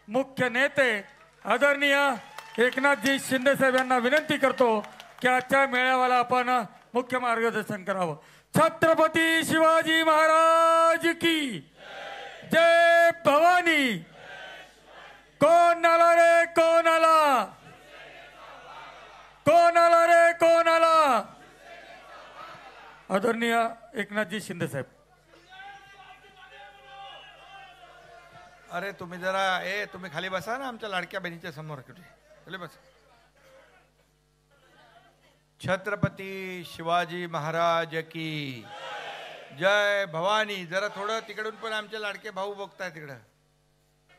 मुख्य नेते आदरणीय एकनाथजी शिंदे साहेब यांना विनंती करतो की आजच्या मेळाव्याला आपण मुख्य मार्गदर्शन करावं। छत्रपती शिवाजी महाराज की जय भवानी। कोण आला रे कोण आला, कोण आला रे कोण आला। आदरणीय एकनाथजी शिंदे साहेब। अरे तुम्ही जरा तुम्ही खाली बसा ना, आमच्या लाडक्या बहिणीच्या समोर खाली बसा। छत्रपती शिवाजी महाराज की जय भवानी। जरा थोडं तिकडून पण आमचे लाडके भाऊ बघताय तिकडं,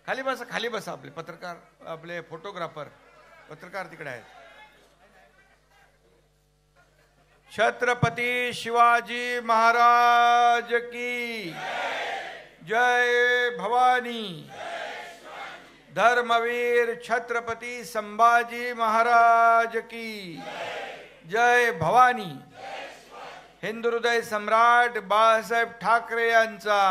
खाली बसा खाली बसा। आपले पत्रकार, आपले फोटोग्राफर पत्रकार तिकडे आहेत। छत्रपती शिवाजी महाराज की जय भवानी। धर्मवीर छत्रपती संभाजी महाराज की जय भवानी। हिंदुहृदय सम्राट बाळासाहेब ठाकरे यांचा,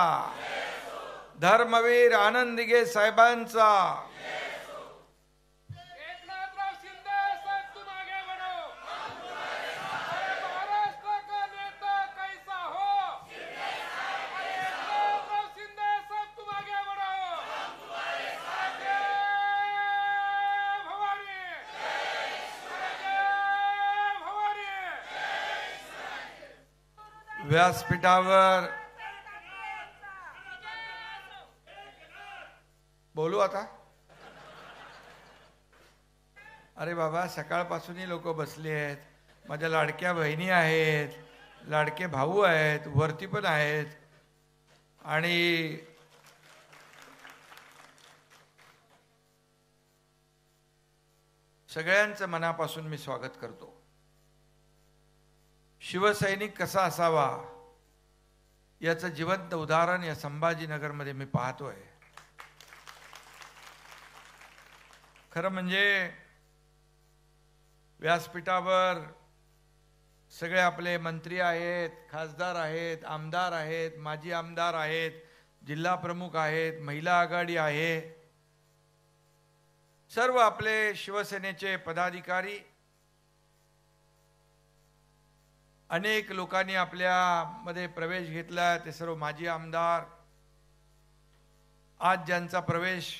धर्मवीर आनंद दिघे साहेबांचा। व्यासपीठावर बोलू आता। अरे बाबा, सकाळपासूनही लोक बसले आहेत, माझ्या लाडक्या बहिणी आहेत, लाडके भाऊ आहेत, वरती पण आहेत, आणि सगळ्यांचं मनापासून मी स्वागत करतो। शिवसैनिक कसा असावा याचं जिवंत उदाहरण या संभाजीनगरमध्ये मी पाहतोय। खरं म्हणजे व्यासपीठावर सगळे आपले मंत्री आहेत, खासदार आहेत, आमदार आहेत, माजी आमदार आहेत, जिल्हा प्रमुख आहेत, महिला आघाडी आहे, सर्व आपले शिवसेनेचे पदाधिकारी, अनेक लोकांनी आपल्या मध्ये प्रवेश घेतला, ते सर्व माजी आमदार। आज ज्यांचा प्रवेश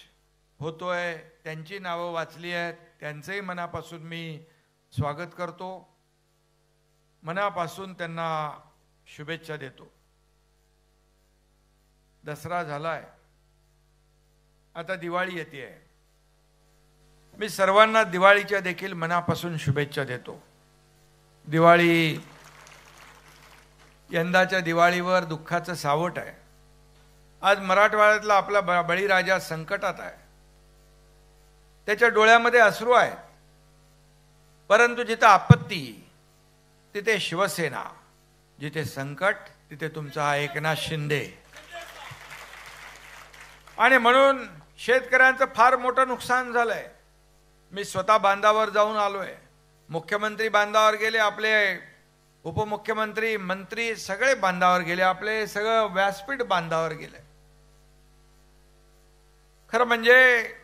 होतोय त्यांची नावं वाचली आहेत, त्यांचेही मनापासून मी स्वागत करतो, मनापासून त्यांना शुभेच्छा देतो। दसरा झालाय, आता दिवाळी येते। मी सर्वांना दिवाळीच्या देखील मनापासून शुभेच्छा देतो। दिवाळी, यंदाच्या दिवाळीवर दुःखाचं सावट आहे। आज मराठवाड्यातला आपला बळीराजा संकटात आहे, त्याच्या डोळ्यामध्ये अश्रू आहेत, परंतु जिथे आपत्ती तिथे शिवसेना, जिथे संकट तिथे तुमचा हा एकनाथ शिंदे। आणि म्हणून शेतकऱ्यांचं फार मोठं नुकसान झालंय। मी स्वतः बांधावर जाऊन आलोय, मुख्यमंत्री बांधावर गेले, आपले उपमुख्यमंत्री, मंत्री सगळे बांधावर गेले, आपले सगळं व्यासपीठ बांधावर गेले। खरं म्हणजे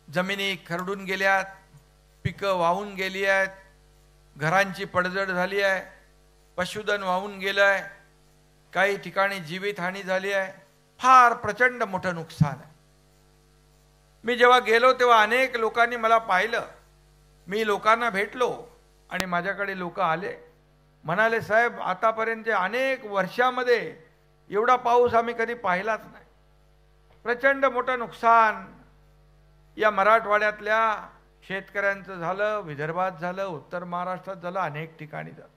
जमिनी खरडून गेल्यात, पिकं वाहून गेली आहेत, घरांची पडझड झाली आहे, पशुधन वाहून गेलंय, काही ठिकाणी जीवितहानी झाली आहे, फार प्रचंड मोठं नुकसान आहे। मी जेव्हा गेलो तेव्हा अनेक लोकांनी मला पाहिलं, मी लोकांना भेटलो आणि माझ्याकडे लोक आले, म्हणाले साहेब आतापर्यंत अनेक वर्षामध्ये एवढा पाऊस आम्ही कधी पाहिलाच नाही। प्रचंड मोठं नुकसान या मराठवाड्यातल्या शेतकऱ्यांचं झालं, विदर्भात झालं, उत्तर महाराष्ट्रात झालं, अनेक ठिकाणी झालं,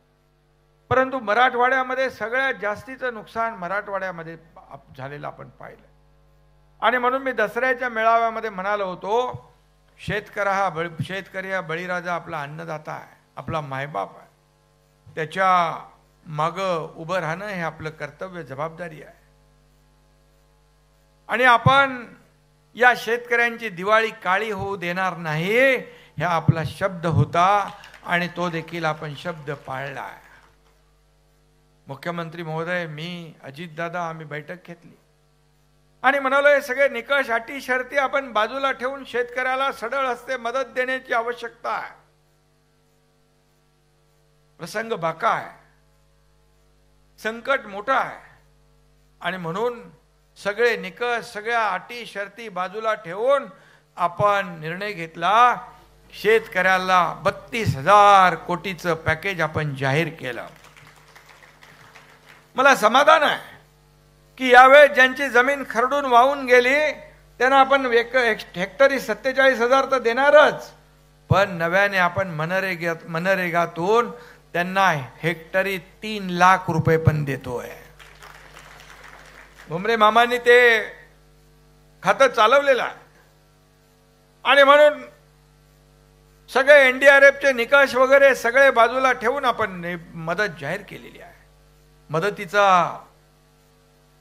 परंतु मराठवाड्यामध्ये सगळ्यात जास्तीचं नुकसान मराठवाड्यामध्ये झालेलं आपण पाहिलं। आणि म्हणून मी दसऱ्याच्या मेळाव्यामध्ये म्हणालो होतो, शेतकरी हा बळीराजा आपला अन्नदाता आहे, आपला मायबाप आहे, त्याच्या मागं उभं राहणं हे आपलं कर्तव्य, जबाबदारी आहे। आणि आपण या शेतकऱ्यांची दिवाळी काळी होऊ देणार नाही, हा आपला शब्द होता आणि तो देखील आपण शब्द पाळला आहे। मुख्यमंत्री महोदय, मी, अजितदादा, आम्ही बैठक घेतली, आणि म्हणालो हे सगळे निकष अटी शर्ती आपण बाजूला ठेवून शेतकऱ्याला सढळ हस्ते मदत देण्याची आवश्यकता आहे. प्रसंग बाका आहे, संकट मोठा आहे आणि म्हणून सगळे निकष सगळ्या अटी शर्ती बाजूला ठेवून आपण निर्णय घेतला. शेतकऱ्याला 32,000 कोटीचं पॅकेज आपण जाहीर केलं. मला समाधान आहे की यावेळेस ज्यांची जमीन खरडून वाहून गेली त्यांना आपण हेक्टरी 47,000 तर देणारच, पण नव्याने आपण मनरेगातून त्यांना हेक्टरी 3 लाख रुपये पण देतोय. भुमरे मामांनी ते खातं चालवलेलं आहे आणि म्हणून सगळे NDRFचे निकष वगैरे सगळे बाजूला ठेवून आपण मदत जाहीर केलेली आहे. मदतीचा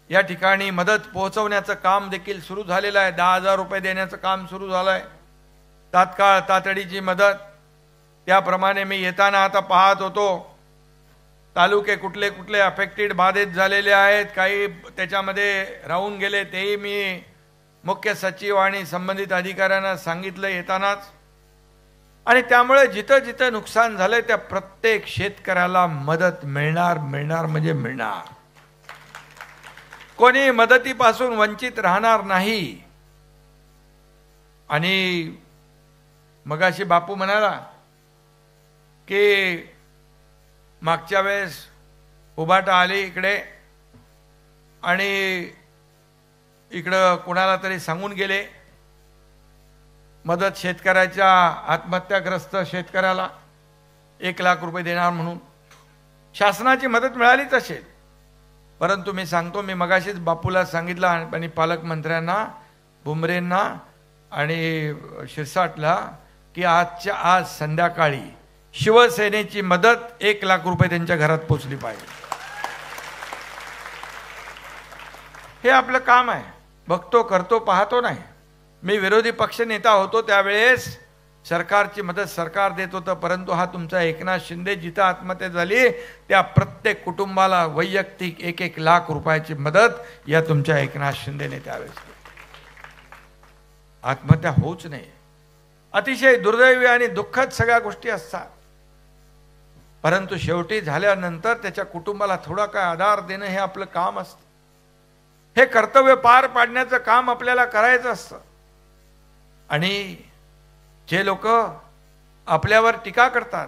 या ठिकाणी मदत पोहोचवण्याचं काम देखील सुरू झालेलं आहे. 10,000 रुपये देण्याचं काम सुरू झालंय. तात्काळ तातडीची मदत. त्याप्रमाणे मी येताना आता पाहत होतो तालुके कुठले कुठले अफेक्टेड बाधित झालेले आहेत, काही त्याच्यामध्ये राहून गेले, तेही मी मुख्य सचिव आणि संबंधित अधिकाऱ्यांना सांगितलं येतानाच. आणि त्यामुळे जिथं जिथं नुकसान झालंय त्या प्रत्येक शेतकऱ्याला मदत मिळणार म्हणजे मिळणार. कोणी मदतीपासून वंचित राहणार नाही. आणि मगाशी बापू म्हणाला की मागच्या वेळेस उभाटा आली इकडे आणि इकडं कोणाला तरी सांगून गेले मदत शेतकऱ्याच्या आत्महत्याग्रस्त शेतकऱ्याला 1 लाख रुपये देणार म्हणून. शासनाची मदत मिळालीच असेल, परंतु मी सांगतो, मी मगाशीच बापूला सांगितलं आणि पालकमंत्र्यांना, भुमरेंना आणि शिरसाटला की आजच्या आज संध्याकाळी शिवसेनेची मदत 1 लाख रुपये त्यांच्या घरात पोचली पाहिजे. हे आपलं काम आहे. बघतो, करतो, पाहतो नाही. मी विरोधी पक्ष नेता होतो त्यावेळेस सरकारची मदत सरकार देत होतं, परंतु हा तुमचा एकनाथ शिंदे जिथं आत्महत्या झाली त्या प्रत्येक कुटुंबाला वैयक्तिक 1-1 लाख रुपयाची मदत या तुमच्या एकनाथ शिंदेने त्यावेळेस केली. आत्महत्या होऊच नये. अतिशय दुर्दैवी आणि दुःखद सगळ्या गोष्टी असतात, परंतु शेवटी झाल्यानंतर त्याच्या कुटुंबाला थोडा काय आधार देणं हे आपलं काम असतं. हे कर्तव्य पार पाडण्याचं काम आपल्याला करायचं असतं. आणि जे लोक आपल्यावर टीका करतात,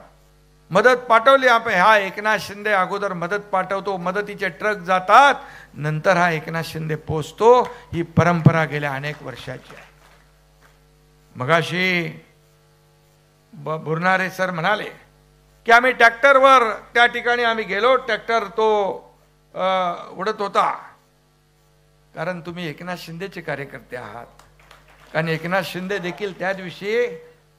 मदत पाठवली आपण, हा एकनाथ शिंदे अगोदर मदत पाठवतो, मदतीचे ट्रक जातात, नंतर हा एकनाथ शिंदे पोचतो, ही परंपरा गेल्या अनेक वर्षाची आहे. मगाशी बुरनारे सर म्हणाले की आम्ही ट्रॅक्टरवर त्या ठिकाणी आम्ही गेलो, ट्रॅक्टर तो उडत होता. कारण तुम्ही एकनाथ शिंदेचे कार्यकर्ते आहात. कारण एकनाथ शिंदे देखील त्या दिवशी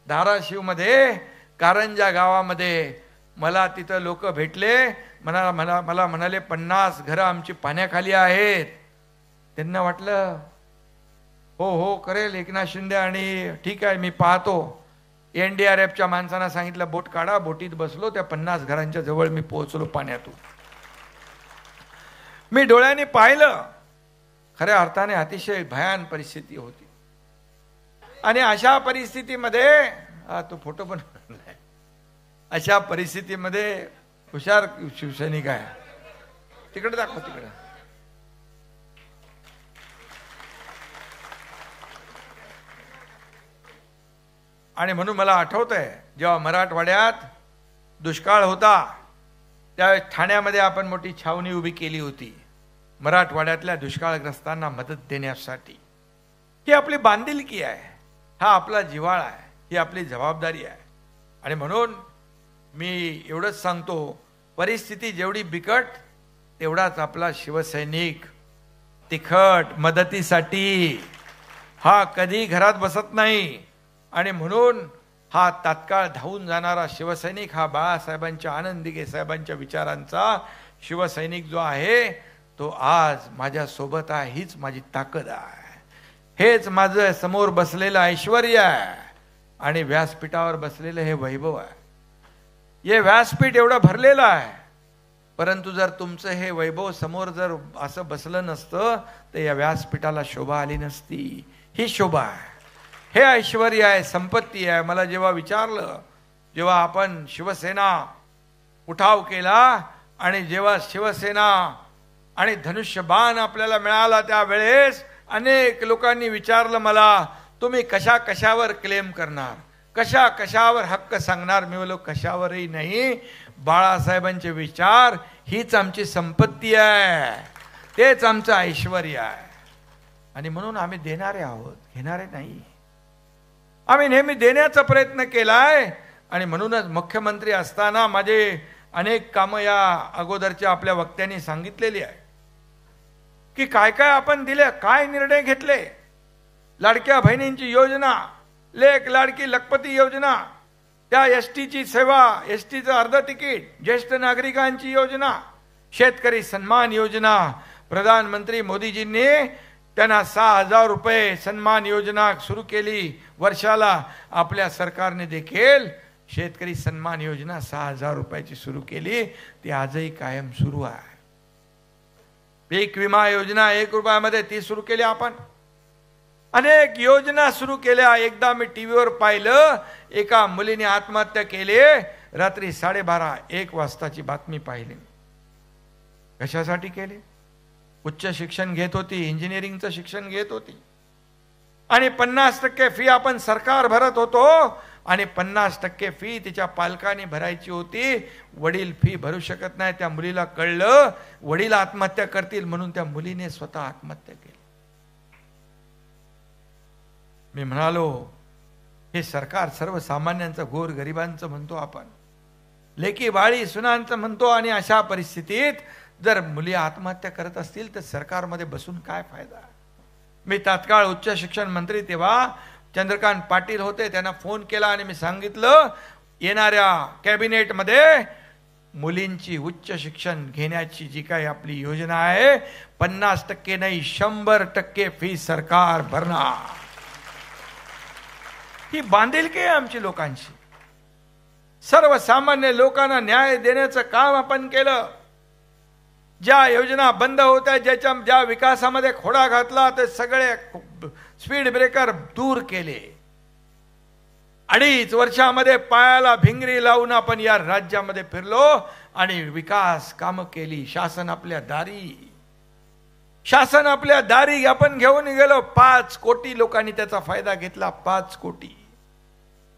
धाराशिवमध्ये कारंजा गावामध्ये मला तिथं लोक भेटले, मला म्हणाले 50 घरं आमची पाण्याखाली आहेत. त्यांना वाटलं हो करेल एकनाथ शिंदे आणि ठीक आहे मी पाहतो. NDRFच्या माणसांना सांगितलं बोट काढा, बोटीत बसलो, त्या 50 घरांच्या जवळ मी पोहोचलो पाण्यातून. मी डोळ्यांनी पाहिलं, खऱ्या अर्थाने अतिशय भयान परिस्थिती होती. आणि अशा परिस्थितीमध्ये तो फोटो पण अशा परिस्थितीमध्ये हुशार शिवसैनिक आहे. तिकडे दाखव, तिकडे. आणि म्हणून मला आठवतंय जेव्हा मराठवाड्यात दुष्काळ होता त्यावेळेस ठाण्यामध्ये आपण मोठी छावणी उभी केली होती मराठवाड्यातल्या दुष्काळग्रस्तांना मदत देण्यासाठी. ही आपली बांधिलकी आहे, हा आपला जिव्हाळा आहे, ही आपली जबाबदारी आहे. आणि म्हणून मी एवढंच सांगतो, परिस्थिती जेवढी बिकट तेवढाच आपला शिवसैनिक तिखट मदतीसाठी हा कधी घरात बसत नाही. आणि म्हणून हा तात्काळ धावून जाणारा शिवसैनिक, हा बाळासाहेबांच्या, आनंद दिघे साहेबांच्या विचारांचा शिवसैनिक जो आहे तो आज माझ्या सोबत आहे. हीच माझी ताकद आहे, हेच माझं समोर बसलेलं ऐश्वर्य आहे आणि व्यासपीठावर बसलेलं हे वैभव आहे. हे व्यासपीठ एवढं भरलेलं आहे परंतु जर तुमचं हे वैभव समोर जर असं बसलं नसतं तर या व्यासपीठाला शोभा आली नसती. ही शोभा आहे, हे ऐश्वर्य आहे, संपत्ती आहे. मला जेव्हा विचारलं, जेव्हा आपण शिवसेना उठाव केला आणि जेव्हा शिवसेना आणि धनुष्यबाण आपल्याला मिळाला, त्यावेळेस अनेक लोकांनी विचारलं मला, तुम्ही कशा कशावर क्लेम करणार, कशा कशावर हक्क सांगणार. मी बोललो कशावरही नाही, बाळासाहेबांचे विचार हीच आमची संपत्ती आहे, तेच आमचं ऐश्वर्य आहे. आणि म्हणून आम्ही देणारे आहोत, घेणारे नाही. आम्ही नेहमी देण्याचा प्रयत्न केलाय. आणि म्हणूनच मुख्यमंत्री असताना माझे अनेक कामं या अगोदरच्या आपल्या वक्त्यांनी सांगितलेली आहे की काय काय आपण दिले, काय निर्णय घेतले. लाडक्या बहिणींची योजना, लेक लाडकी लखपती योजना, त्या एसटीची सेवा, एसटीचं अर्ध तिकीट, ज्येष्ठ नागरिकांची योजना, शेतकरी सन्मान योजना. प्रधानमंत्री मोदीजींनी त्यांना 6,000 रुपये सन्मान योजना सुरू केली वर्षाला. आपल्या सरकारने देखील शेतकरी सन्मान योजना 6,000 रुपयाची सुरू केली. ती आजही कायम सुरू आहे. पीक विमा योजना 1 रुपयामध्ये ती सुरू केली आपण. अनेक योजना सुरू केल्या. एकदा मी टीव्हीवर पाहिलं, एका मुलीने आत्महत्या केली. रात्री 12:30-1 वाजताची बातमी पाहिली. कशासाठी केली? उच्च शिक्षण घेत होती, इंजिनिअरिंगचं शिक्षण घेत होती आणि 50% फी आपण सरकार भरत होतो आणि 50% फी तिच्या पालकांनी भरायची होती. वडील फी भरू शकत नाही. त्या मुलीला कळलं वडील आत्महत्या करतील, म्हणून त्या मुलीने स्वतः आत्महत्या केली. मी म्हणालो, हे सरकार सर्वसामान्यांचं, गोर गरिबांचं म्हणतो आपण, लेकी बाळी सुनांचं म्हणतो. आणि अशा परिस्थितीत जर मुली आत्महत्या करत असतील तर सरकारमध्ये बसून काय फायदा. मी तात्काळ उच्च शिक्षण मंत्री तेव्हा चंद्रकांत पाटील होते, त्यांना फोन केला आणि मी सांगितलं, येणाऱ्या कॅबिनेटमध्ये मुलींची उच्च शिक्षण घेण्याची जी काही आपली योजना आहे, 50% नाही 100% फी सरकार भरणार. ही बांधिलकी आहे आमची लोकांची. सर्वसामान्य लोकांना न्याय देण्याचं काम आपण केलं. ज्या योजना बंद होत्या, ज्या विकासामध्ये खोडा घातला, ते सगळे स्पीड ब्रेकर दूर केले. 2.5 वर्षामध्ये पायाला भिंगरी लावून आपण या राज्यामध्ये फिरलो आणि विकास कामं केली. शासन आपल्या दारी आपण घेऊन गेलो. 5 कोटी लोकांनी त्याचा फायदा घेतला. 5 कोटी.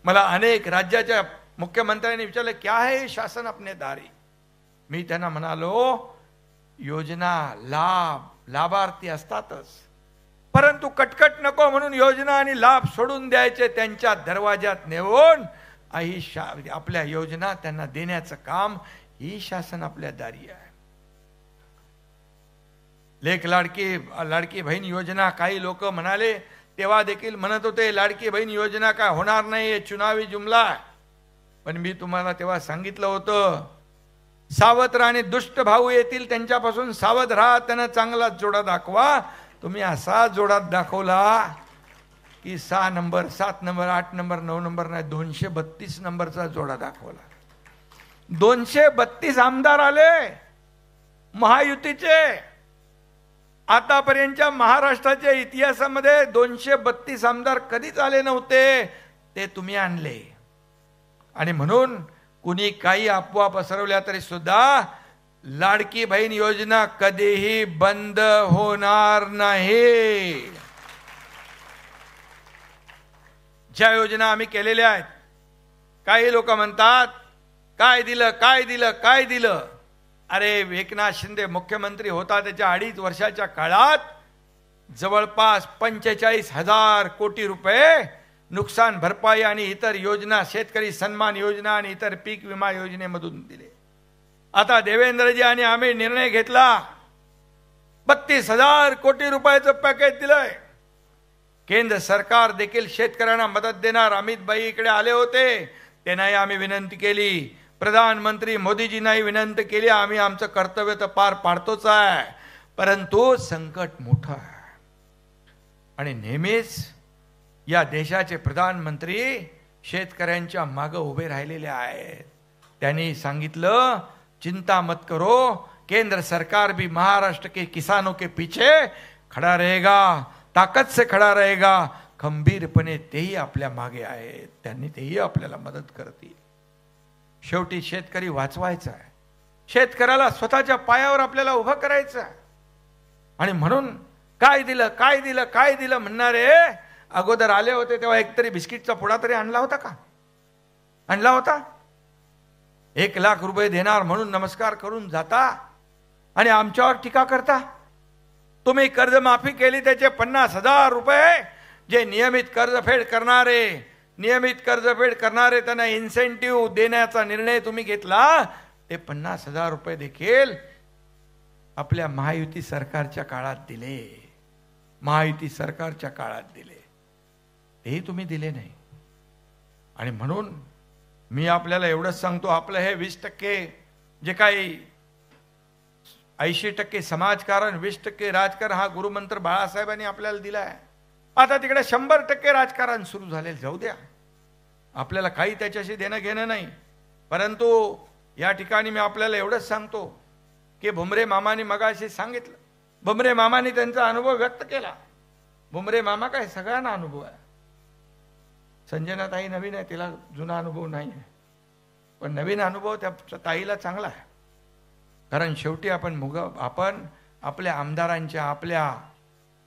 मला अनेक राज्याच्या मुख्यमंत्र्यांनी विचारलं, क्या है शासन अपने दारी. मी त्यांना म्हणालो, योजना लाभार्थी असतातच, परंतु कटकट नको म्हणून योजना आणि लाभ सोडून द्यायचे. त्यांच्या दरवाज्यात नेऊन आपल्या योजना त्यांना देण्याचं काम ही शासन आपल्या दारी आहे. लेक लाडकी बहीण योजना, काही लोक म्हणाले, तेव्हा देखील म्हणत होते लाडकी बहीण योजना काय होणार नाही, हे चुनावी जुमला आहे. पण मी तुम्हाला तेव्हा सांगितलं होतं, सावध राहणे, दुष्ट भाऊ येतील त्यांच्यापासून सावध राहा, त्यांना चांगला जोडा दाखवा. तुम्ही असा जोडा दाखवला की 6 नंबर, 7 नंबर, 8 नंबर, 9 नंबर नाही, 232 नंबरचा जोडा दाखवला. 232 आमदार आले महायुतीचे. आतापर्यंतच्या महाराष्ट्राच्या इतिहासामध्ये 232 आमदार कधीच आले नव्हते, ते तुम्ही आणले. आणि म्हणून कुणी काही अफवा पसरवल्या तरी सुद्धा लाडकी बहीण योजना कधीही बंद होणार नाही. ज्या योजना आम्ही केलेल्या आहेत, काही लोक म्हणतात काय दिलं. अरे, एकनाथ शिंदे मुख्यमंत्री होता, त्याच्या 2.5 वर्षाच्या काळात जवळपास 45,000 कोटी रुपये नुकसान भरपाई आणि इतर योजना, शेतकरी सन्मान योजना आणि इतर पीक विमा योजनेमधून दिले. आता देवेंद्रजी आणि आम्ही निर्णय घेतला, 32,000 कोटी रुपयाचं पॅकेज दिलंय. केंद्र सरकार देखील शेतकऱ्यांना मदत देणार. अमित भाई इकडे आले होते, त्यांनाही आम्ही विनंती केली. प्रधानमंत्री मोदीजींनाही विनंती केली. आम्ही आमचं कर्तव्य तर पार पाडतोच आहे, परंतु संकट मोठं आहे. आणि नेहमीच या देशाचे प्रधानमंत्री शेतकऱ्यांच्या मागे उभे राहिलेले आहेत. त्यांनी सांगितलं, चिंता मत करो, केंद्र सरकार भी महाराष्ट्र के किसानों के पीछे खड़ा रहेगा, ताकद से खड़ा रहेगा. खंबीरपणे तेही आपल्या मागे आहेत, त्यांनी तेही आपल्याला मदत करतील. शेवटी शेतकरी वाचवायचा आहे, शेतकऱ्याला स्वतःच्या पायावर आपल्याला उभं करायचं आहे. आणि म्हणून काय दिलं काय दिलं काय दिलं म्हणणारे अगोदर आले होते तेव्हा एकतरी बिस्किटचा पुडा तरी आणला होता का? आणला होता? 1,00,000 रुपये देणार म्हणून नमस्कार करून जाता आणि आमच्यावर टीका करता. तुम्ही कर्जमाफी केली, त्याचे 50,000 रुपये जे नियमित कर्जफेड करणारे त्यांना इन्सेंटिव्ह देण्याचा निर्णय तुम्ही घेतला. ते 50,000 रुपये देखील आपल्या महायुती सरकारच्या काळात दिले, महायुती सरकारच्या काळात दिले, तेही तुम्ही दिले नाही. आणि म्हणून मी आपल्याला एवढंच सांगतो, आपलं हे 20% जे काही 80% समाजकारण 20% राजकारण हा गुरुमंत्र बाळासाहेबांनी आपल्याला दिला आहे. आता तिकडे 100% राजकारण सुरू झाले, जाऊ द्या, आपल्याला काही त्याच्याशी देणं घेणं नाही. परंतु या ठिकाणी मी आपल्याला एवढंच सांगतो की भुमरे मामाने मगाशी सांगितलं, भुमरे मामाने त्यांचा अनुभव व्यक्त केला. भुमरे मामा काय सगळ्यांना अनुभव आहे. संजना ताई नवीन आहे, तिला जुना अनुभव नाही आहे, पण नवीन अनुभव त्या ताईला चांगला आहे. कारण शेवटी आपण आपल्या आमदारांच्या आपल्या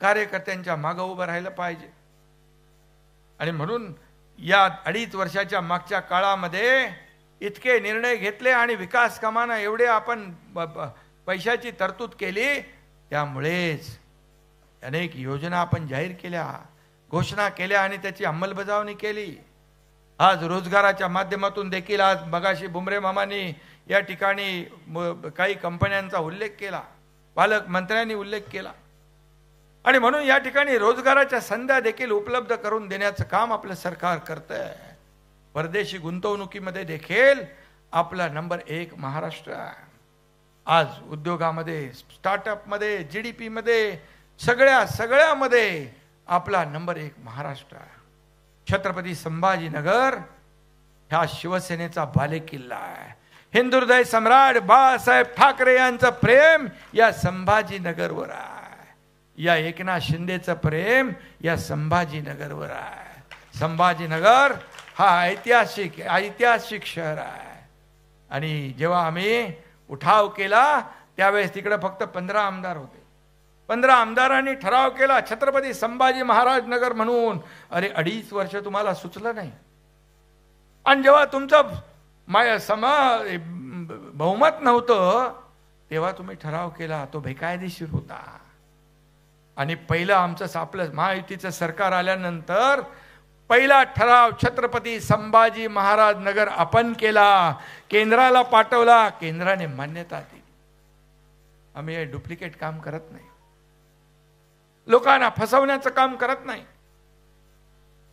कार्यकर्त्यांच्या मागं उभं राहिलं पाहिजे. आणि म्हणून या 2.5 वर्षाच्या मागच्या काळामध्ये इतके निर्णय घेतले आणि विकास कामांना एवढे आपण पैशाची तरतूद केली, त्यामुळेच अनेक योजना आपण जाहीर केल्या, घोषणा केल्या आणि त्याची अंमलबजावणी केली. आज रोजगाराच्या माध्यमातून देखील आज मगाशी भुमरे मामांनी या ठिकाणी काही कंपन्यांचा उल्लेख केला, पालकमंत्र्यांनी उल्लेख केला. आणि म्हणून या ठिकाणी रोजगाराच्या संध्या देखील उपलब्ध करून देण्याचं काम आपलं सरकार करतंय. परदेशी गुंतवणुकीमध्ये देखील आपला नंबर 1 महाराष्ट्र आहे. आज उद्योगामध्ये, स्टार्टअपमध्ये, GDP मध्ये, सगळ्यामध्ये आपला नंबर 1 महाराष्ट्र आहे. छत्रपती संभाजीनगर हा शिवसेनेचा बालेकिल्ला आहे. हिंदुहृदय सम्राट बाळासाहेब ठाकरे यांचं प्रेम या संभाजीनगरवर आहे. या एकनाथ शिंदेचं प्रेम या संभाजीनगरवर आहे. संभाजीनगर हा ऐतिहासिक शहर आहे. आणि जेव्हा आम्ही उठाव केला त्यावेळेस तिकडे फक्त 15 आमदार होते. 15 आमदारांनी ठराव केला छत्रपती संभाजी महाराज नगर म्हणून. अरे 2.5 वर्ष तुम्हाला सुचलं नाही. आणि जेव्हा तुमचं बहुमत नव्हतं तेव्हा तुम्ही ठराव केला, तो बेकायदेशीर होता. आणि पहिलं आपलं महायुतीचं सरकार आल्यानंतर पहिला ठराव छत्रपती संभाजी महाराज नगर आपण केला, केंद्राला पाठवला, केंद्राने मान्यता दिली. आम्ही हे डुप्लिकेट काम करत नाही, लोकांना फसवण्याचं काम करत नाही.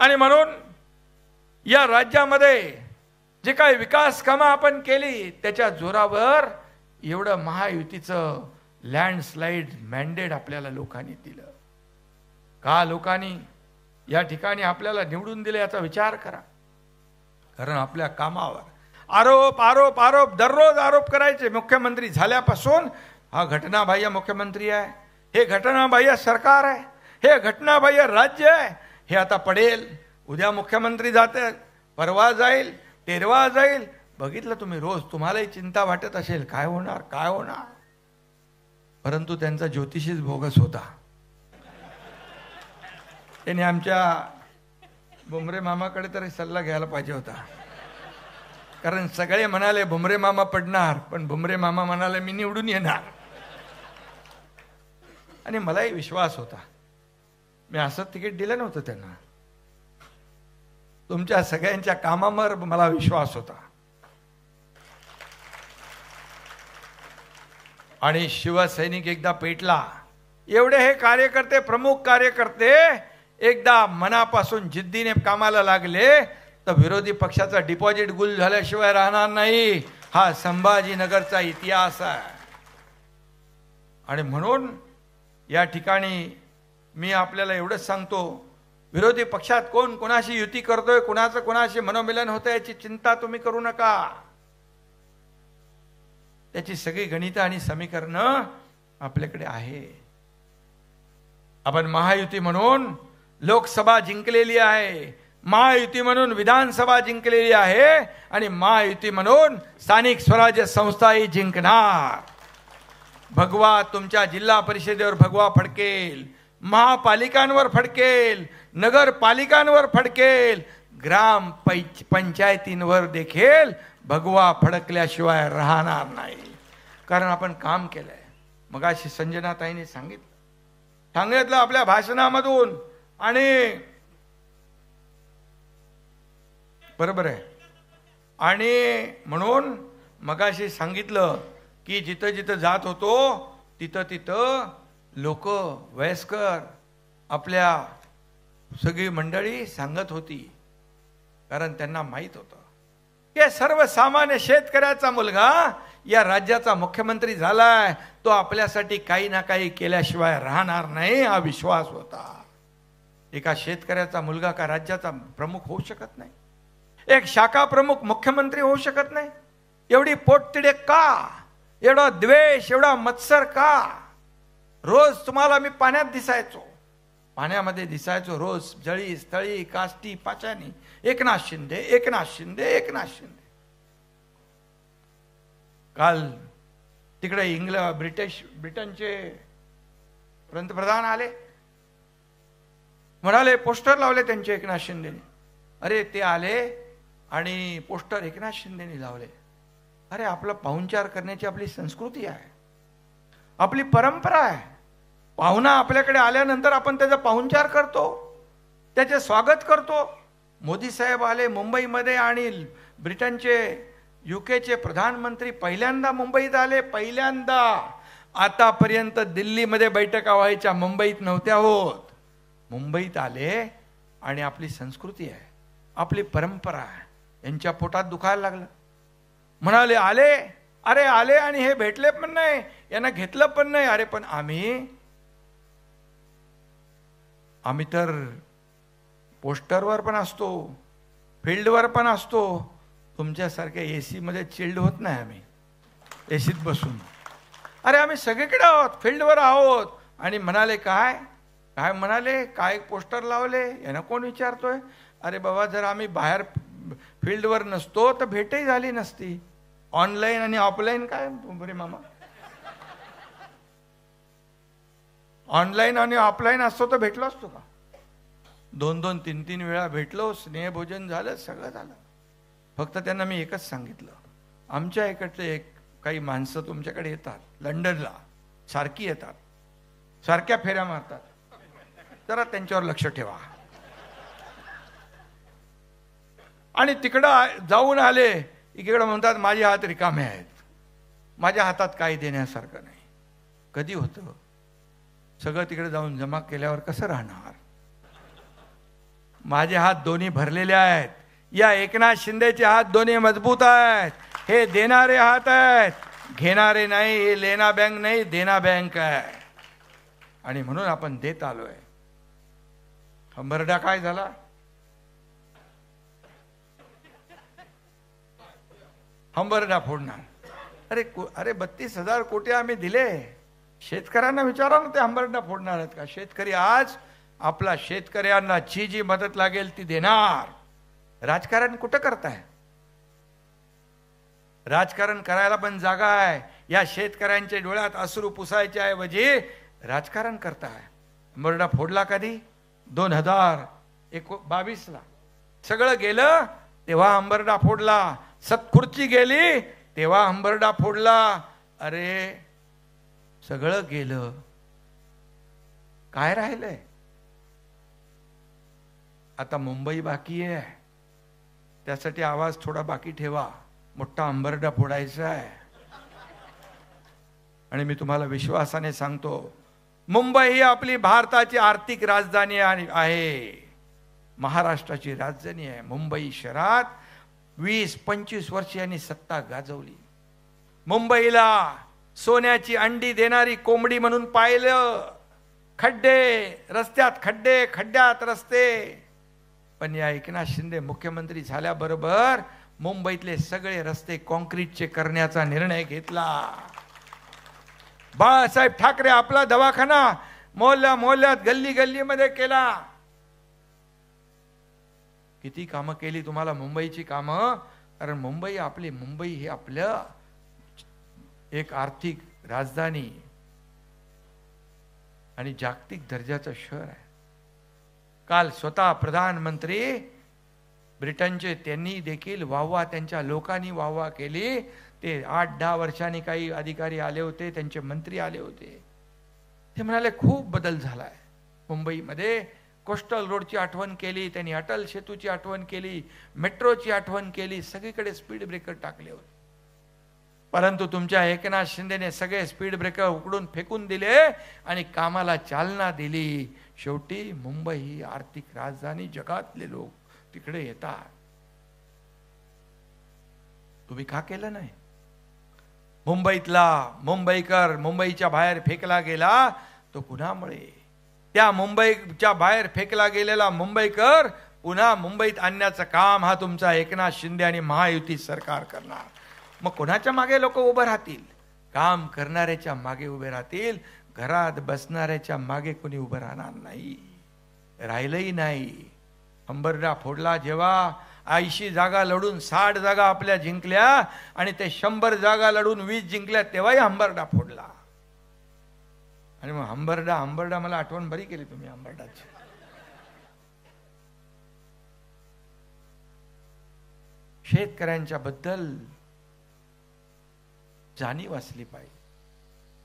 आणि म्हणून या राज्यामध्ये जे काही विकास कामं आपण केली त्याच्या जोरावर एवढं महायुतीचं लँडस्लाइड मॅन्डेट आपल्याला लोकांनी दिलं. का लोकांनी या ठिकाणी आपल्याला निवडून दिले याचा विचार करा. कारण आपल्या कामावर आरोप आरोप आरोप दररोज आरोप करायचे. मुख्यमंत्री झाल्यापासून हा घटनाबाह्य मुख्यमंत्री आहे, हे घटनाबाह्य सरकार आहे, हे घटनाबाह्य राज्य आहे, हे आता पडेल, उद्या मुख्यमंत्री जाते, परवा जाईल, तेरवा जाईल. बघितलं तुम्ही रोज, तुम्हालाही चिंता वाटत असेल काय होणार काय होणार. परंतु त्यांचा ज्योतिषीच बोगस होता. त्याने आमच्या भुमरे मामाकडे तरी सल्ला घ्यायला पाहिजे होता. कारण सगळे म्हणाले भुमरे मामा पडणार, पण भुमरे मामा म्हणाले मी निवडून येणार. आणि मलाही विश्वास होता, मी असं तिकीट दिलं नव्हतं त्यांना. तुमच्या सगळ्यांच्या कामावर मला विश्वास होता. आणि शिवसैनिक एकदा पेटला, एवढे हे कार्यकर्ते, प्रमुख कार्यकर्ते एकदा मनापासून जिद्दीने कामाला लागले तर विरोधी पक्षाचा डिपॉझिट गुल झाल्याशिवाय राहणार नाही. हा संभाजीनगरचा इतिहास आहे. आणि म्हणून या ठिकाणी मी आपल्याला एवढंच सांगतो, विरोधी पक्षात कोण कोणाशी युती करतोय, कोणाचं कोणाशी मनोमिलन होतं याची चिंता तुम्ही करू नका. त्याची सगळी गणितं आणि समीकरणं आपल्याकडे आहे. आपण महायुती म्हणून लोकसभा जिंकलेली आहे, महायुती म्हणून विधानसभा जिंकलेली आहे आणि महायुती म्हणून स्थानिक स्वराज्य संस्थाही जिंकणार. भगवा तुमच्या जिल्हा परिषदेवर भगवा फडकेल, महापालिकांवर फडकेल, नगरपालिकांवर फडकेल, ग्राम पंचायतींवर देखील भगवा फडकल्याशिवाय राहणार नाही. कारण आपण काम केलंय. मगाशी संजनाताईंनी सांगितलं आपल्या भाषणामधून, आणि बरोबर आहे. आणि म्हणून मगाशी सांगितलं की जिथं जिथं जात होतो तिथं तिथं लोक वयस्कर आपल्या सगळी मंडळी सांगत होती, कारण त्यांना माहित होतं की सर्वसामान्य शेतकऱ्याचा मुलगा या राज्याचा मुख्यमंत्री झालाय, तो आपल्यासाठी काही ना काही केल्याशिवाय राहणार नाही, हा विश्वास होता. एका शेतकऱ्याचा मुलगा का राज्याचा प्रमुख होऊ शकत नाही? एक शाखा प्रमुख मुख्यमंत्री होऊ शकत नाही? एवढी पोटतिडे का? एवढा द्वेष, एवढा मत्सर का? रोज तुम्हाला मी पाण्यात दिसायचो, पाण्यामध्ये दिसायचो रोज, जळी स्थळी काष्टी पाचानी, एकनाथ शिंदे, एकनाथ शिंदे, एकनाथ शिंदे. काल तिकडे ब्रिटनचे पंतप्रधान आले, म्हणाले पोस्टर लावले त्यांचे एकनाथ शिंदेने. अरे ते आले आणि पोस्टर एकनाथ शिंदेने लावले. अरे आपला पाहुणचार करण्याची आपली संस्कृती आहे, आपली परंपरा आहे. पाहुणा आपल्याकडे आल्यानंतर आपण त्याचा पाहुणचार करतो, त्याचे स्वागत करतो. मोदी साहेब आले मुंबईमध्ये आणि ब्रिटनचे युकेचे प्रधानमंत्री पहिल्यांदा मुंबईत आले, पहिल्यांदा. आतापर्यंत दिल्लीमध्ये बैठका व्हायच्या, मुंबईत नव्हत्या होत. मुंबईत आले आणि आपली संस्कृती आहे, आपली परंपरा आहे. यांच्या पोटात दुखायला लागलं. म्हणाले आले, अरे आले आणि हे भेटले पण नाही, यांना घेतलं पण नाही. अरे पण आम्ही तर पोस्टरवर पण असतो, फील्डवर पण असतो. तुमच्यासारख्या एसी मध्ये चिल्ड होत नाही आम्ही, एसीत बसून. अरे आम्ही सगळीकडे आहोत, फील्डवर आहोत. आणि म्हणाले काय काय म्हणाले, काय पोस्टर लावले, यांना कोण विचारतोय? अरे बाबा, जर आम्ही बाहेर फील्डवर नसतो तर भेटही झाली नसती. ऑनलाईन आणि ऑफलाईन काय बरे मामा, ऑनलाईन आणि ऑफलाईन असतो तर भेटलो असतो का? 2-2, 3-3 वेळा भेटलो, स्नेहभोजन झालं, सगळं झालं. फक्त त्यांना मी एकच सांगितलं, आमच्या इकडचे काही माणसं तुमच्याकडे येतात, लंडनला सारखी येतात, सारख्या फेऱ्या मारतात, जरा त्यांच्यावर लक्ष ठेवा. आणि तिकडं जाऊन आले, इकडं म्हणतात माझे हात रिकामे आहेत, माझ्या हातात काही देण्यासारखं नाही. कधी होतं? सगळं तिकडे जाऊन जमा केल्यावर कसं राहणार? माझे हात दोन्ही भरलेले आहेत. या एकनाथ शिंदेचे हात दोन्ही मजबूत आहेत. हे देणारे हात आहेत, घेणारे नाही. हे लेना बँक नाही, देना बँक आहे. आणि म्हणून आपण देत आलोय. हंबरडा काय झाला? हंबरडा फोडणार. अरे 32,000 कोटी आम्ही दिले. शेतकऱ्यांना विचारा ना, ते हंबरडा फोडणार आहेत का? शेतकरी आज आपला शेतकऱ्यांना जी मदत लागेल ती देणार. राजकारण कुठं करताय? राजकारण करायला पण जागा आहे. या शेतकऱ्यांच्या डोळ्यात अश्रू पुसायच्या ऐवजी राजकारण करताय. हंबरडा फोडला कधी? 2022 ला सगळं गेलं तेव्हा हंबरडा फोडला. सत्खुर्ची गेली तेव्हा हंबरडा फोडला. अरे सगळं गेलं, काय राहिलंय? आता मुंबई बाकी आहे. त्यासाठी आवाज थोडा बाकी ठेवा. मोठा हंबरडा फोडायचा आहे. आणि मी तुम्हाला विश्वासाने सांगतो, मुंबई ही आपली भारताची आर्थिक राजधानी आहे, महाराष्ट्राची राजधानी आहे. मुंबई शहरात 20-25 वर्ष यांनी सत्ता गाजवली. मुंबईला सोन्याची अंडी देणारी कोंबडी म्हणून पाहिलं. खड्डे रस्त्यात, खड्ड्यात रस्ते. पण या एकनाथ शिंदे मुख्यमंत्री झाल्याबरोबर मुंबईतले सगळे रस्ते कॉन्क्रीटचे करण्याचा निर्णय घेतला. बाळासाहेब ठाकरे आपला दवाखाना मोहल्ल्यात गल्ली गल्लीमध्ये केला. किती कामं केली तुम्हाला मुंबईची कामं. कारण मुंबई हे आपलं एक आर्थिक राजधानी आणि जागतिक दर्जाचं शहर आहे. काल स्वतः प्रधानमंत्री ब्रिटनचे त्यांनी देखील वाहवा, त्यांच्या लोकांनी वाहवा केली. ते 8-10 वर्षांनी काही अधिकारी आले होते, त्यांचे मंत्री आले होते. ते म्हणाले खूप बदल झालाय मुंबईमध्ये. कोस्टल रोडची आठवण केली त्यांनी, अटल सेतूची आठवण केली, मेट्रोची आठवण केली, सगळीकडे स्पीड ब्रेकर टाकले होते. परंतु तुमच्या एकनाथ शिंदेने सगळे स्पीड ब्रेकर उकडून फेकून दिले आणि कामाला चालना दिली. शेवटी मुंबई ही आर्थिक राजधानी, जगातले लोक तिकडे येतात. तुम्ही का केलं नाही? मुंबईकर मुंबईच्या बाहेर फेकला गेला तो कुणामुळे? त्या मुंबईच्या बाहेर फेकला गेलेला मुंबईकर पुन्हा मुंबईत आणण्याचं काम हा तुमचा एकनाथ शिंदे आणि महायुती सरकार करणार. मग कोणाच्या मागे लोक उभे राहतील? काम करणाऱ्याच्या मागे उभे राहतील. घरात बसणाऱ्याच्या मागे कोणी उभं राहणार नाही, राहिलंही नाही. हंबरडा फोडला जेव्हा, 80 जागा लढून 60 जागा आपल्या जिंकल्या आणि ते 100 जागा लढून 20 जिंकल्या, तेव्हाही हंबरडा फोडला. आणि मग हंबरडा मला आठवण बरी केली तुम्ही हंबरडाची. शेतकऱ्यांच्या बद्दल जाणीव असली पाहिजे,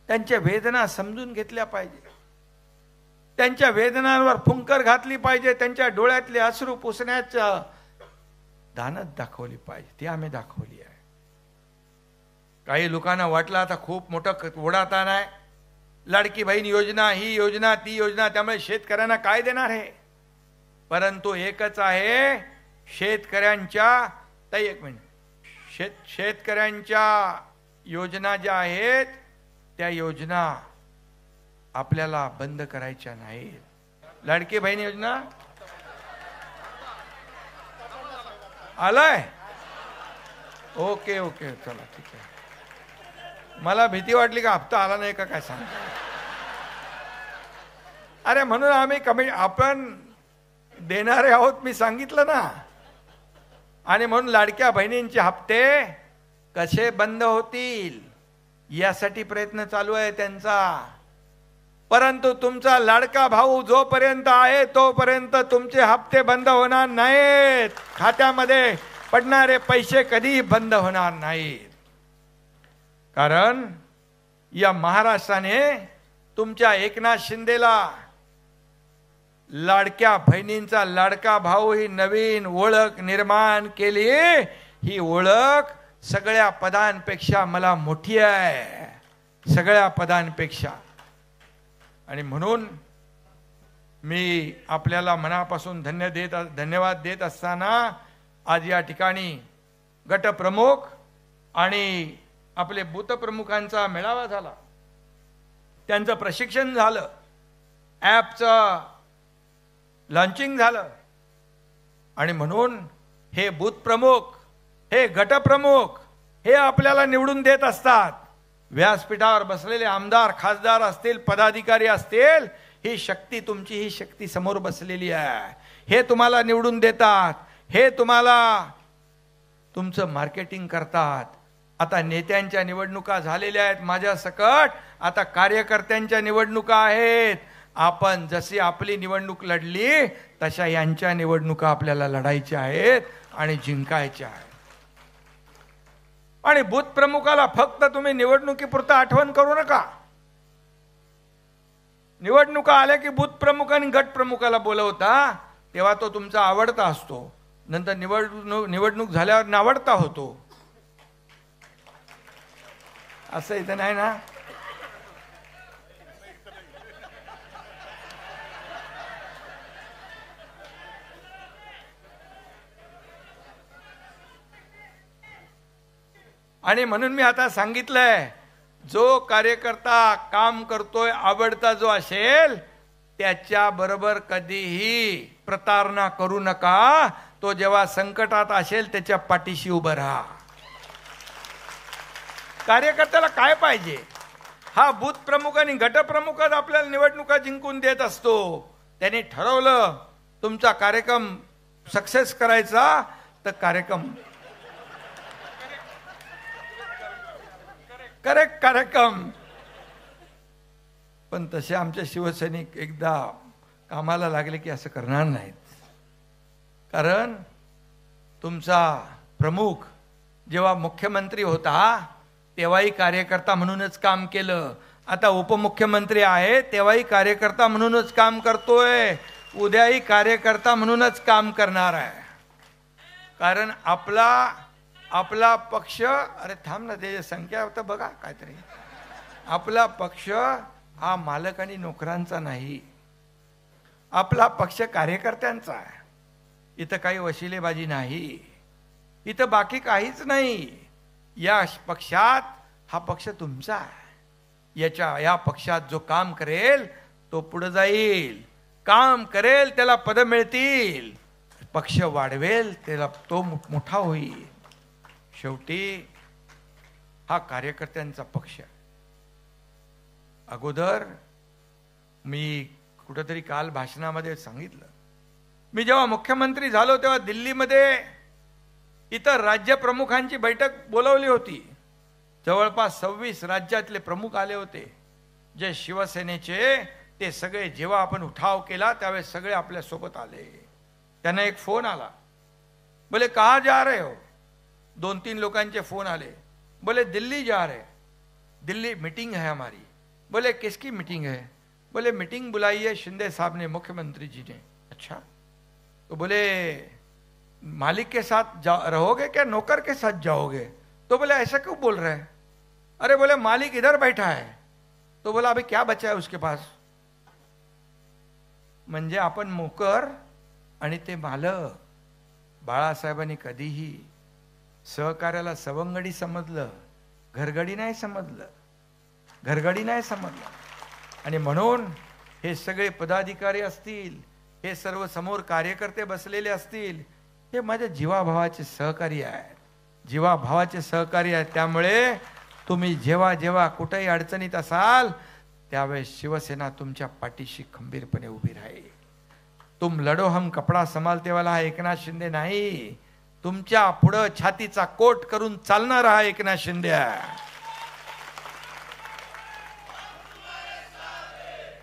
त्यांच्या वेदना समजून घेतल्या पाहिजे, त्यांच्या वेदनांवर फुंकर घातली पाहिजे, त्यांच्या डोळ्यातले अश्रू पुसण्याचं दानत दाखवली पाहिजे. ती आम्ही दाखवली आहे. काही लोकांना वाटलं आता खूप मोठं ओढाताण आहे, लाडकी बहीण योजना, ही योजना, ती योजना, त्यामुळे शेतकऱ्यांना काय देणार आहे? परंतु एकच आहे, शेतकऱ्यांच्या योजना ज्या आहेत त्या योजना आपल्याला बंद करायच्या नाहीत. लाडकी बहीण योजना आलाय? ओके चला ठीक आहे. मला भीती वाटली का हप्ता आला नाही का काय सांग. अरे म्हणून आम्ही आपण देणारे आहोत, मी सांगितलं ना. आणि म्हणून लाडक्या बहिणींचे हप्ते कसे बंद होतील यासाठी प्रयत्न चालू आहे त्यांचा. परंतु तुमचा लाडका भाऊ जोपर्यंत आहे तोपर्यंत तुमचे हप्ते बंद होणार नाहीत. खात्यामध्ये पडणारे पैसे कधीही बंद होणार नाहीत. कारण या महाराष्ट्राने तुमच्या एकनाथ शिंदेला लाडक्या बहिणींचा लाडका भाऊ ही नवीन ओळख निर्माण केली. ही ओळख सगळ्या पदांपेक्षा मला मोठी आहे, सगळ्या पदांपेक्षा. आणि म्हणून मी आपल्याला मनापासून धन्यवाद देत असताना आज या ठिकाणी गटप्रमुख आणि आपले बूथ प्रमुखांचा मेळावा झाला, त्यांचं प्रशिक्षण झालं, ॲपचं लॉन्चिंग झालं. आणि म्हणून हे बूथ प्रमुख, हे गटप्रमुख हे आपल्याला निवडून देत असतात. व्यासपीठावर बसलेले आमदार खासदार असतील, पदाधिकारी असतील, ही शक्ती तुमची, ही शक्ती समोर बसलेली आहे. हे तुम्हाला निवडून देतात, हे तुम्हाला तुमचं मार्केटिंग करतात. आता नेत्यांच्या निवडणुका झालेल्या आहेत माझ्या सकट, आता कार्यकर्त्यांच्या निवडणुका आहेत. आपण जशी आपली निवडणूक लढली तशा यांच्या निवडणुका आपल्याला लढायच्या आहेत आणि जिंकायच्या आहेत. आणि बूथ प्रमुखाला फक्त तुम्ही निवडणुकीपुरतं आठवण करू नका. निवडणुका आल्या की बूथ प्रमुख आणि गट प्रमुखाला बोलवता, तेव्हा तो तुमचा आवडता असतो. नंतर निवडणूक झाल्यावर नावडता होतो. असं इथं नाही ना. आणि म्हणून मी आता सांगितलंय, जो कार्यकर्ता काम करतोय आवडता जो असेल त्याच्या बरोबर कधीही प्रतारणा करू नका. तो जेव्हा संकटात असेल त्याच्या पाठीशी उभं राहा. कार्यकर्त्याला काय पाहिजे? हा बूथ प्रमुख आणि गट प्रमुखच आपल्याला निवडणुका जिंकून देत असतो. त्यांनी ठरवलं तुमचा कार्यक्रम सक्सेस करायचा तर कार्यक्रम करेक्ट कार्यक्रम. पण तसे आमचे शिवसैनिक एकदा कामाला लागले की असं करणार नाहीत. कारण तुमचा प्रमुख जेव्हा मुख्यमंत्री होता तेव्हाही कार्यकर्ता म्हणूनच काम केलं. आता उपमुख्यमंत्री आहे तेव्हाही कार्यकर्ता म्हणूनच काम करतोय. उद्याही कार्यकर्ता म्हणूनच काम करणार आहे. कारण आपला पक्ष, अरे थांब ना, त्याची संख्या होतं बघा काहीतरी. आपला पक्ष हा मालक आणि नोकरांचा नाही, आपला पक्ष कार्यकर्त्यांचा आहे. इथं काही वशिलेबाजी नाही, इथं बाकी काहीच नाही. या पक्षात हा पक्ष तुमचा आहे. या पक्षात जो काम करेल तो पुढे जाईल, काम करेल त्याला पद मिळतील, पक्ष वाढवेल त्याला तो मोठा होईल. शेवटी हा कार्यकर्त्यांचा पक्ष. अगोदर मी कुठेतरी काल भाषणामध्ये सांगितलं, मी जेव्हा मुख्यमंत्री झालो तेव्हा दिल्लीमध्ये इतर राज्य प्रमुखांची बैठक बोलावली होती. जवळपास 26 राज्यातले प्रमुख आले होते. जे शिवसेनेचे ते सगळे, जेव्हा आपण उठाव केला त्यावेळेस सगळे आपल्या सोबत आले. त्यांना एक फोन आला, बोले कहाँ जा रहे हो? 2-3 लोकांचे फोन आले, बोले दिल्ली जा रहे, दिल्ली मीटिंग है हमारी. बोले किसकी मीटिंग है? बोले मीटिंग बुलाई है शिंदे साहब ने, मुख्यमंत्री जी ने. अच्छा, तो बोले मालिक के साथ रहोगे क्या नौकर के साथ जाओगे? तो बोले ऐसा क्यों बोल रहे हैं? अरे बोले मालिक इधर बैठा है. तो बोला अभी क्या बचा है उसके पास? म्हणजे आपण नोकर आणि ते मालक. बाळासाहेबांनी कधीही सहकार्याला सवंगडी समजलं, घरगडी नाही समजलं, घरगडी नाही समजलं. आणि म्हणून हे सगळे पदाधिकारी असतील, हे सर्व समोर कार्यकर्ते बसलेले असतील, हे माझ्या जीवाभावाचे सहकारी आहेत, जीवाभावाचे सहकारी आहेत. त्यामुळे तुम्ही जेव्हा जेव्हा कुठेही अडचणीत असाल त्यावेळेस शिवसेना तुमच्या पाठीशी खंबीरपणे उभी राहील. तुम लढो हम कपडा संभालते वाला हा एकनाथ शिंदे नाही, तुमच्या पुढं छातीचा कोट करून चालणारा हा एकनाथ शिंदे आहे.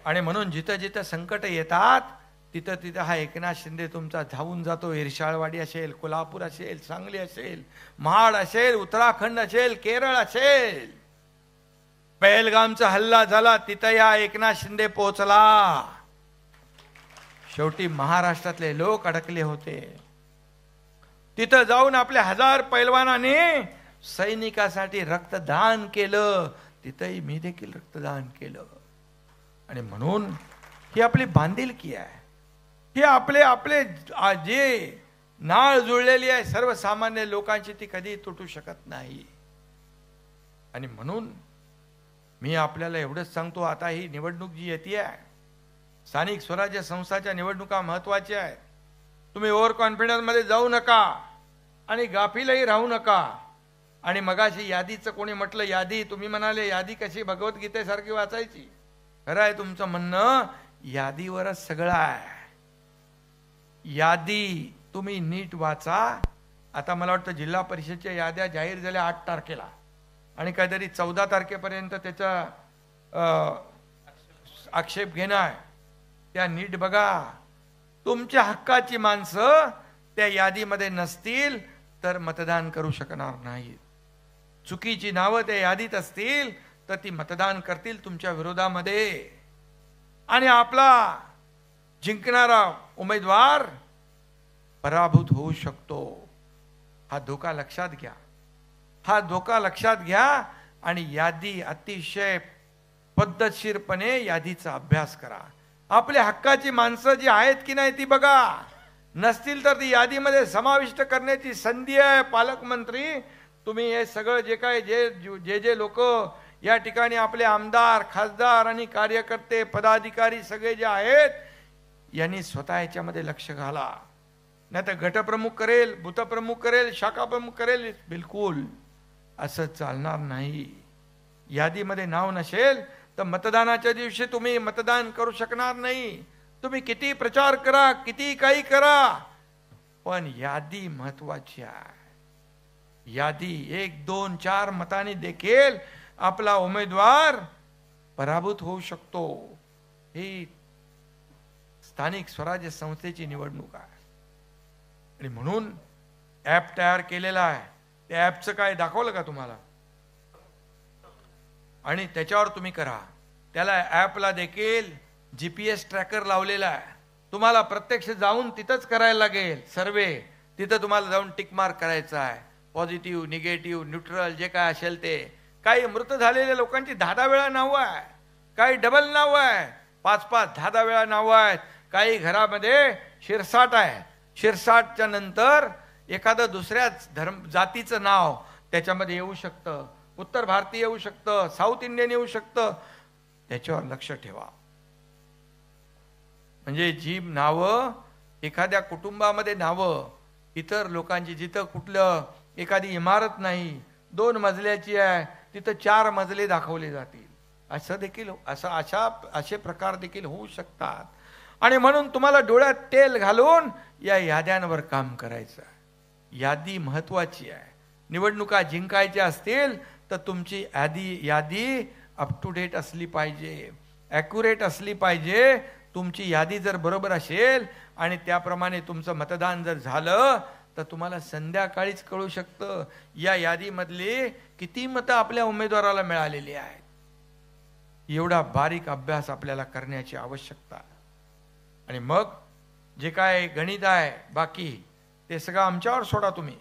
आणि म्हणून जिथं जिथं संकट येतात तिथं तिथं हा एकनाथ शिंदे तुमचा धावून जातो. इरशाळवाडी असेल, कोल्हापूर असेल, सांगली असेल, महाड असेल, उत्तराखंड असेल, केरळ असेल. पहलगामचा हल्ला झाला तिथं या एकनाथ शिंदे पोहोचला. शेवटी महाराष्ट्रातले लोक अडकले होते, तिथं जाऊन आपल्या 1000 पैलवानाने सैनिकासाठी रक्तदान केलं. तिथंही मी देखील रक्तदान केलं. आणि म्हणून ही आपली बांधिलकी आहे, ही आपले जे नाळ जुळलेली आहे सर्वसामान्य लोकांची, ती कधी तुटू शकत नाही. आणि म्हणून मी आपल्याला एवढंच सांगतो, आता ही निवडणूक जी येते आहे, स्थानिक स्वराज्य संस्थाच्या निवडणुका महत्वाच्या आहेत. तुम्ही ओव्हर कॉन्फिडन्स मध्ये जाऊ नका आणि गाफीलही राहू नका. आणि मगाशी यादीचं कोणी म्हटलं, यादी, तुम्ही म्हणाले यादी कशी भगवद्गीतेसारखी वाचायची. खरं आहे तुमचं म्हणणं, यादीवरच सगळं आहे. यादी तुम्ही नीट वाचा. आता मला वाटतं जिल्हा परिषदच्या याद्या जाहीर झाल्या 8 तारखेला आणि काहीतरी 14 तारखेपर्यंत त्याचा आक्षेप घेणं आहे. त्या नीट बघा. तुमच्या हक्काची माणसं त्या यादीमध्ये नसतील तर मतदान करू शकणार नाहीत. चुकीची नावं त्या यादीत असतील तर ती मतदान करतील तुमच्या विरोधामध्ये. आणि आपला जिंकणारा उमेदवार पराभूत होऊ शकतो. हा धोका लक्षात घ्या, हा धोका लक्षात घ्या. आणि यादी अतिशय पद्धतशीरपणे यादीचा अभ्यास करा. आपल्या हक्काची माणसं जी आहेत की नाही ती बघा. नसतील तर ती यादीमध्ये समाविष्ट करण्याची संधी आहे. पालकमंत्री, तुम्ही हे सगळं जे काय जे लोक या ठिकाणी आपले आमदार, खासदार आणि कार्यकर्ते, पदाधिकारी सगळे जे आहेत, यांनी स्वतः याच्यामध्ये लक्ष घाला. नाही तर गटप्रमुख करेल, बूथप्रमुख करेल, शाखा प्रमुख करेल. बिलकुल असं चालणार नाही. यादीमध्ये नाव नसेल तर मतदानाच्या दिवशी तुम्ही मतदान करू शकणार नाही. तुम्ही किती प्रचार करा, किती काही करा, पण यादी महत्वाची आहे. यादी 1, 2, 4 मतांनी देखील आपला उमेदवार पराभूत होऊ शकतो. ही स्थानिक स्वराज्य संस्थेची निवडणूक आहे आणि म्हणून ॲप तयार केलेला आहे. त्या ॲपचं काय दाखवलं का तुम्हाला? आणि त्याच्यावर तुम्ही करा. त्याला ॲपला देखील GPS ट्रॅकर लावलेला आहे. तुम्हाला प्रत्यक्ष जाऊन तिथंच करायला लागेल सर्वे. तिथं तुम्हाला जाऊन टिक मार्क करायचा आहे. पॉझिटिव्ह, निगेटिव्ह, न्यूट्रल जे काय असेल ते. काही मृत झालेल्या लोकांची 10 वेळा नावं आहे, काही डबल नावं आहे, 5-5, 10 वेळा नावं आहेत. काही घरामध्ये शिरसाट आहे. शिरसाटच्या नंतर एखादं दुसऱ्याच जातीचं नाव त्याच्यामध्ये येऊ शकतं. उत्तर भारतीय येऊ शकतं, साऊथ इंडियन येऊ शकतं. त्याच्यावर लक्ष ठेवा. म्हणजे जी नावं एखाद्या कुटुंबामध्ये नावं इतर लोकांची, जिथं कुठलं एखादी इमारत नाही 2 मजल्याची आहे तिथं 4 मजले दाखवले जातील. असं देखील असे प्रकार देखील होऊ शकतात. आणि म्हणून तुम्हाला डोळ्यात तेल घालून या याद्यांवर काम करायचं. यादी महत्वाची आहे. निवडणुका जिंकायच्या असतील तर तुमची यादी अप टू डेट असली पाहिजे, ॲक्युरेट असली पाहिजे. तुमची यादी जर बरोबर असेल आणि त्याप्रमाणे तुमचं मतदान जर झालं तर तुम्हाला संध्याकाळीच कळू शकतं या यादीमधली किती मतं आपल्या उमेदवाराला मिळालेली आहेत. एवढा बारीक अभ्यास आपल्याला करण्याची आवश्यकता. आणि मग जे काय गणित आहे बाकी ते सगळं आमच्यावर सोडा तुम्ही.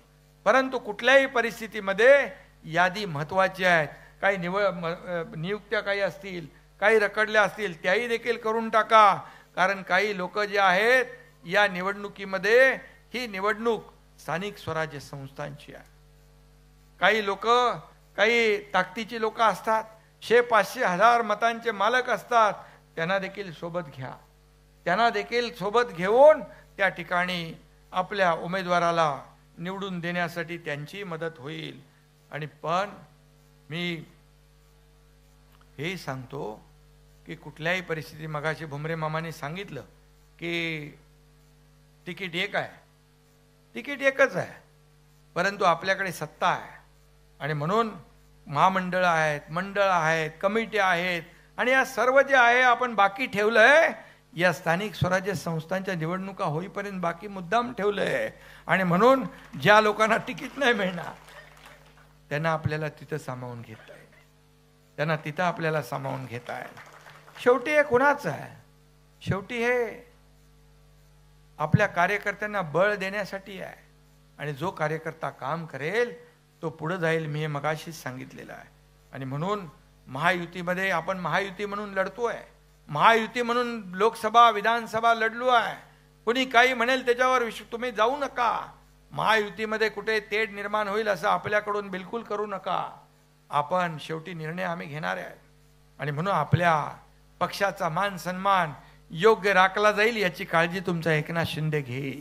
परंतु कुठल्याही परिस्थितीमध्ये यादी महत्वाची आहे. काही नियुक्त्या काही असतील, काही रखडल्या असतील, त्याही देखील करून टाका. कारण काही लोक जे आहेत या निवडणुकीमध्ये, ही निवडणूक स्थानिक स्वराज्य संस्थांची आहे. काही लोक, काही ताकदीची लोक असतात, 100, 500, 1000 मतांचे मालक असतात. त्यांना देखील सोबत घ्या. त्यांना देखील सोबत घेऊन त्या ठिकाणी आपल्या उमेदवाराला निवडून देण्यासाठी त्यांची मदत होईल. आणि पण मी हे सांगतो की कुठल्याही परिस्थिती, मगाशी भुमरे मामाने सांगितलं की तिकीट एक आहे, तिकीट एकच आहे, परंतु आपल्याकडे सत्ता आहे. आणि म्हणून महामंडळ आहेत, मंडळ आहेत, कमिटी आहेत, आणि या सर्व जे आहे आपण बाकी ठेवलंय या स्थानिक स्वराज्य संस्थांच्या निवडणुका होईपर्यंत बाकी मुद्दाम ठेवलंय. आणि म्हणून ज्या लोकांना तिकीट नाही मिळणार त्यांना आपल्याला तिथं सामावून घेता येईल, त्यांना तिथं आपल्याला सामावून घेता येईल. शेवटी हे कुणाचं आहे? शेवटी हे आपल्या कार्यकर्त्यांना बळ देण्यासाठी आहे. आणि जो कार्यकर्ता काम करेल तो पुढे जाईल. मी हे मगाशीच सांगितलेलं आहे. आणि म्हणून महायुतीमध्ये आपण महायुती म्हणून लढतोय, महायुती म्हणून लोकसभा विधानसभा लढलो आहे. कुणी काही म्हणेल त्याच्यावर तुम्ही जाऊ नका. महायुतीमध्ये कुठे तेढ निर्माण होईल असं आपल्याकडून बिलकुल करू नका. आपण शेवटी निर्णय आम्ही घेणार आहे. आणि म्हणून आपल्या पक्षाचा मान सन्मान योग्य राखला जाईल याची काळजी तुमचा एकनाथ शिंदे घे.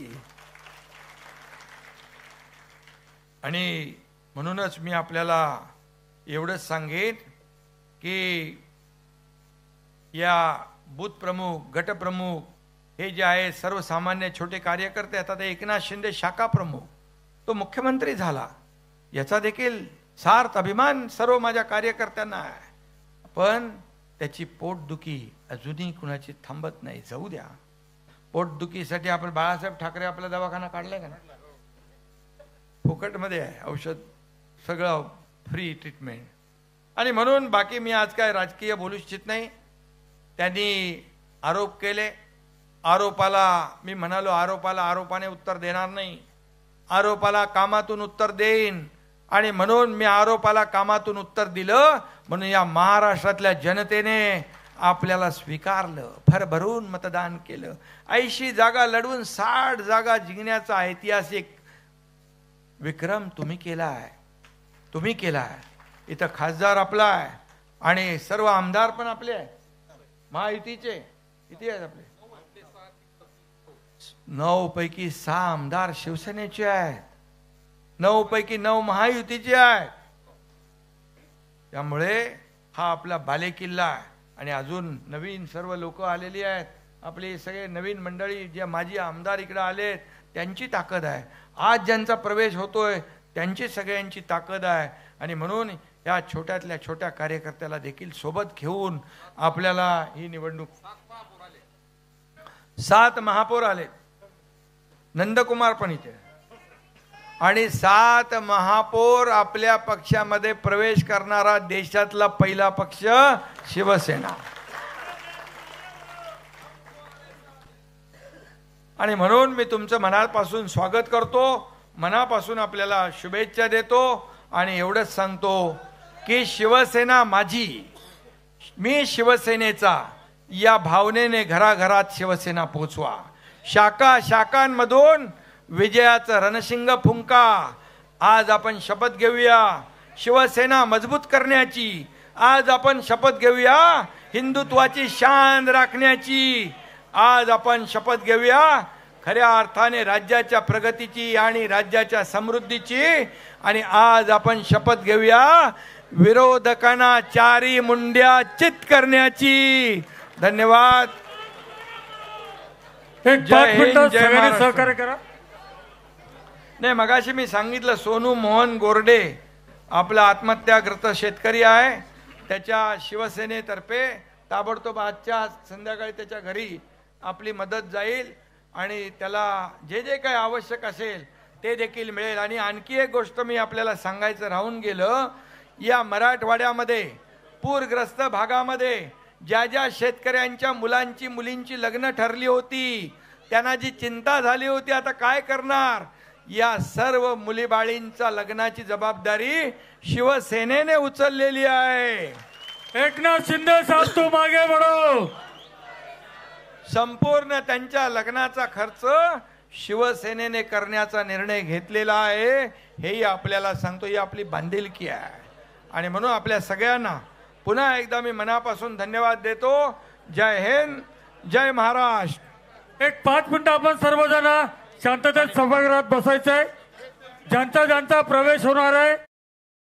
आणि म्हणूनच मी आपल्याला एवढंच सांगेन की या बूथ प्रमुख, गटप्रमुख हे जे आहे सर्वसामान्य छोटे कार्यकर्ते, आता एकनाथ शिंदे शाखा प्रमुख, तो मुख्यमंत्री झाला, याचा देखील सार्थ अभिमान सर्व माझ्या कार्यकर्त्यांना आहे. पण त्याची पोटदुखी अजूनही कुणाची थांबत नाही. जाऊ द्या. पोटदुखीसाठी आपण बाळासाहेब ठाकरे आपला दवाखाना काढलाय का ना, फुकटमध्ये आहे औषध, सगळं फ्री ट्रीटमेंट. आणि म्हणून बाकी मी आज काय राजकीय बोलू इच्छित नाही. त्यांनी आरोप केले, आरोपाला मी म्हणालो आरोपाने उत्तर देणार नाही, आरोपाला कामातून उत्तर देईन. आणि म्हणून मी आरोपाला कामातून उत्तर दिलं. म्हणून या महाराष्ट्रातल्या जनतेने आपल्याला स्वीकारलं, भरभरून मतदान केलं. 80 जागा लढवून 60 जागा जिंकण्याचा ऐतिहासिक विक्रम तुम्ही केला आहे, तुम्ही केला आहे. इथं खासदार आपला आहे आणि सर्व आमदार पण आपले आहेत महायुतीचे. किती आहेत आपले? 9 पैकी 6 आमदार शिवसेनेचे आहेत, 9 पैकी 9 महायुतीचे आहेत. त्यामुळे हा आपला बालेकिल्ला आहे. आणि अजून नवीन सर्व लोक आलेली आहेत, आपले सगळे नवीन मंडळी जे माजी आमदार इकडे आलेत त्यांची ताकद आहे. आज ज्यांचा प्रवेश होतोय त्यांची सगळ्यांची ताकद आहे. आणि म्हणून या छोट्यातल्या छोट्या कार्यकर्त्याला देखील सोबत घेऊन आपल्याला ही निवडणूक 7 महापौर आले, नंदकुमार पण इथे, आणि 7 महापौर आपल्या पक्षामध्ये प्रवेश करणारा देशातला पहिला पक्ष शिवसेना. आणि म्हणून मी तुमचं मनापासून स्वागत करतो, मनापासून आपल्याला शुभेच्छा देतो. आणि एवढंच सांगतो की शिवसेना माझी, मी शिवसेनेचा, या भावनेने घराघरात शिवसेना पोचवा. शाखा शाखांमधून विजयाचं रणशिंग फुंका. आज आपण शपथ घेऊया शिवसेना मजबूत करण्याची. आज आपण शपथ घेऊया हिंदुत्वाची शान राखण्याची. आज आपण शपथ घेऊया खऱ्या अर्थाने राज्याच्या प्रगतीची आणि राज्याच्या समृद्धीची. आणि आज आपण शपथ घेऊया विरोधकांना चारी मुंड्या चित करण्याची. धन्यवाद. एक जय 5 हिंद, मिनिटं जय सगळ्यांनी महाराष्ट्र. सहकार्य करा. नाही, मगाशी मी सांगितलं सोनू मोहन गोरडे आपला आत्महत्याग्रस्त शेतकरी आहे. त्याच्या शिवसेनेतर्फे ताबडतोब आजच्या संध्याकाळी त्याच्या घरी आपली मदत जाईल आणि त्याला जे जे काही आवश्यक असेल ते देखील मिळेल. आणि आणखी एक गोष्ट मी आपल्याला सांगायचं राहून गेलं, या मराठवाड्यामध्ये पूरग्रस्त भागामध्ये ज्या ज्या शेतकऱ्यांच्या मुलांची मुलींची लग्न ठरली होती, त्यांना जी चिंता झाली होती आता काय करणार, या सर्व मुलीबाळींचा लग्नाची जबाबदारी शिवसेनेने उचललेली आहे. एकनाथ शिंदे साहब तू मागे बढो. संपूर्ण त्यांच्या लग्नाचा खर्च शिवसेनेने करण्याचा निर्णय घेतलेला आहे. हेही आपल्याला सांगतो, ही आपली बांधिलकी आहे. आणि म्हणून आपल्या सगळ्यांना पुन्हा एकदा मी मनापासून धन्यवाद देतो. जय हिंद, जय महाराष्ट्र. एक 5 मिनिटं आपण सर्वजण शांततेत सभागृहात बसायचंय. ज्यांचा ज्यांचा प्रवेश होणार आहे